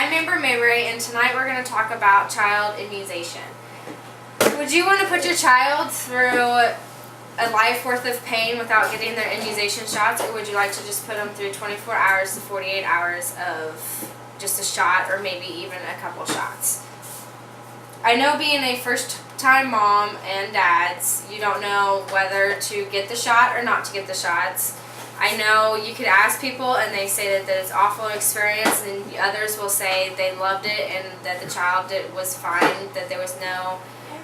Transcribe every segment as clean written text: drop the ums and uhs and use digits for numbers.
I'm Amber Mayray, and tonight we're going to talk about child immunization. Would you want to put your child through a life worth of pain without getting their immunization shots, or would you like to just put them through 24 hours to 48 hours of just a shot, or maybe even a couple shots? I know, being a first-time mom and dads, you don't know whether to get the shot or not to get the shots. I know you could ask people and they say that it's an awful experience, and others will say they loved it and that the child was fine, that there was no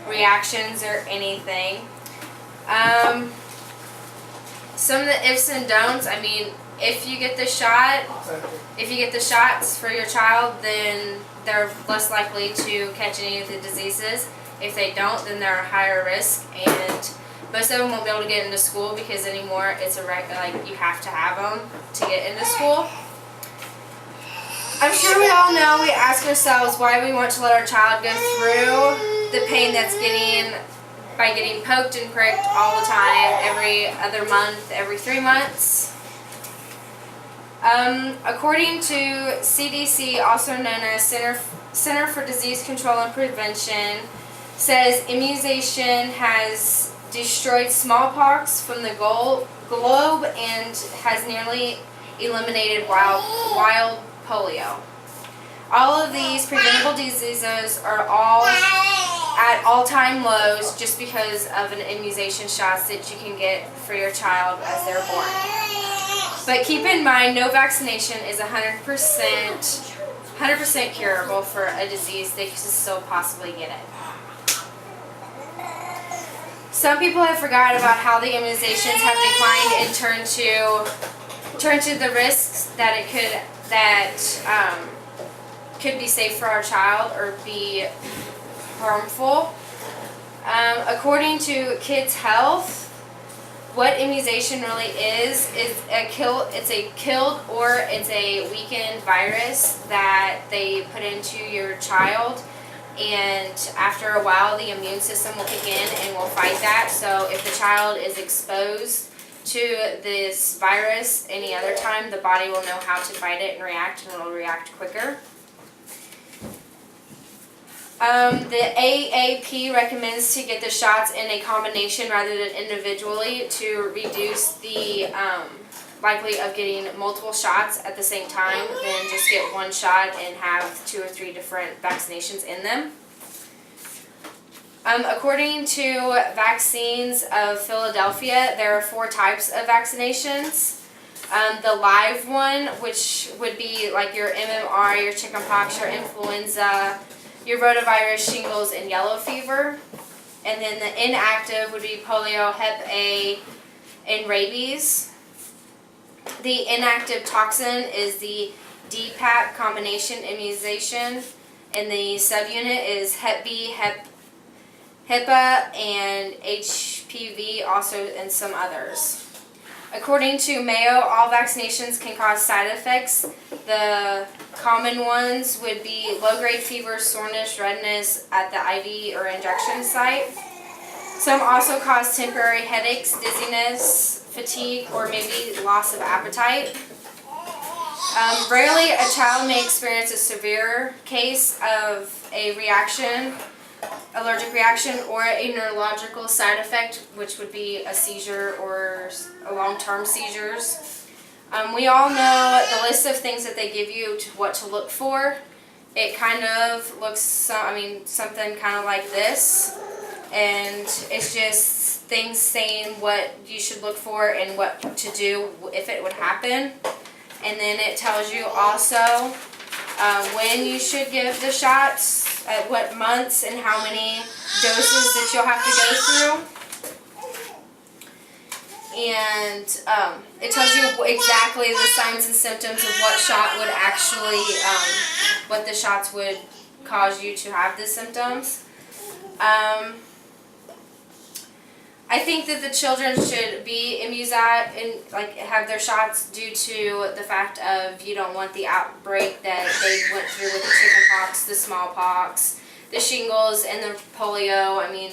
reactions or anything. Some of the ifs and don'ts, I mean, if you get the shots for your child, then they're less likely to catch any of the diseases. If they don't, then they're a higher risk, and most of them won't be able to get into school because anymore it's you have to have them to get into school. I'm sure we all know, we ask ourselves why we want to let our child go through the pain that's by getting poked and pricked all the time, every other month, every 3 months. According to CDC, also known as Center for Disease Control and Prevention, says immunization has destroyed smallpox from the globe and has nearly eliminated wild polio. All of these preventable diseases are all at all-time lows just because of an immunization shots that you can get for your child as they're born. But keep in mind, no vaccination is 100% curable for a disease. They could still possibly get it. Some people have forgot about how the immunizations have declined and turned to the risks that could be safe for our child or be harmful. According to Kids Health, what immunization really is it's a killed or it's a weakened virus that they put into your child, and after a while the immune system will kick in and will fight that. So if the child is exposed to this virus any other time, the body will know how to fight it and react, and it will react quicker. The AAP recommends to get the shots in a combination rather than individually to reduce the likely of getting multiple shots at the same time than just get one shot and have 2 or 3 different vaccinations in them. According to Vaccines of Philadelphia, there are 4 types of vaccinations. The live one, which would be like your MMR, your chickenpox, your influenza, your rotavirus, shingles, and yellow fever. And then the inactive would be polio, Hep A, and rabies. The inactive toxin is the DPAP combination immunization, and the subunit is Hep B, HEPA, and HPV, also, and some others. According to Mayo, all vaccinations can cause side effects. The common ones would be low-grade fever, soreness, redness at the IV or injection site. Some also cause temporary headaches, dizziness, fatigue, or maybe loss of appetite. Rarely a child may experience a severe case of a allergic reaction, or a neurological side effect, which would be a seizure or a long-term seizures. We all know the list of things that they give you what to look for. It kind of looks, something kind of like this, and it's just things saying what you should look for and what to do if it would happen. And then it tells you also when you should give the shots, at what months, and how many doses that you'll have to go through. And it tells you exactly the signs and symptoms of what shot would actually, what the shots would cause you to have the symptoms. I think that the children should be immunized and have their shots due to the fact of you don't want the outbreak that they went through with the chickenpox, the smallpox, the shingles, and the polio. I mean,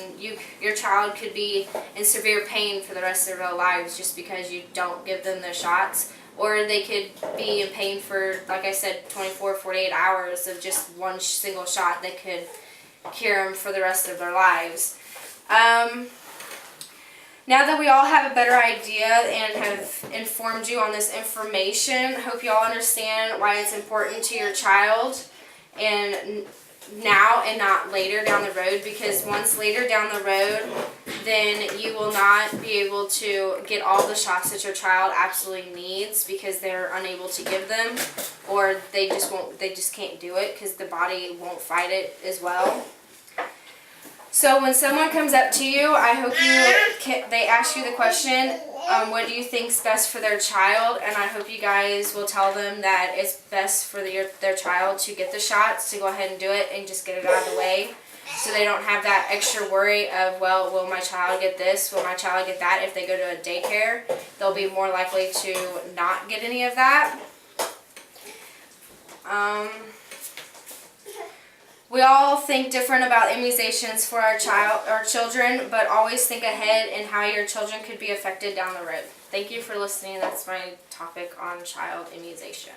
your child could be in severe pain for the rest of their lives just because you don't give them the shots. or they could be in pain for, like I said, 24, 48 hours of just one single shot that could cure them for the rest of their lives. Now that we all have a better idea and have informed you on this information, hope you all understand why it's important to your child, and now and not later down the road, because once later down the road, then you will not be able to get all the shots that your child absolutely needs because they're unable to give them, or they just can't do it because the body won't fight it as well. So when someone comes up to you, I hope they ask you the question, what do you think's best for their child? And I hope you guys will tell them that it's best for their child to get the shots, to go ahead and do it and just get it out of the way, so they don't have that extra worry of, well, will my child get this? Will my child get that? If they go to a daycare, they'll be more likely to not get any of that. We all think different about immunizations for our children, but always think ahead in how your children could be affected down the road. Thank you for listening. That's my topic on child immunization.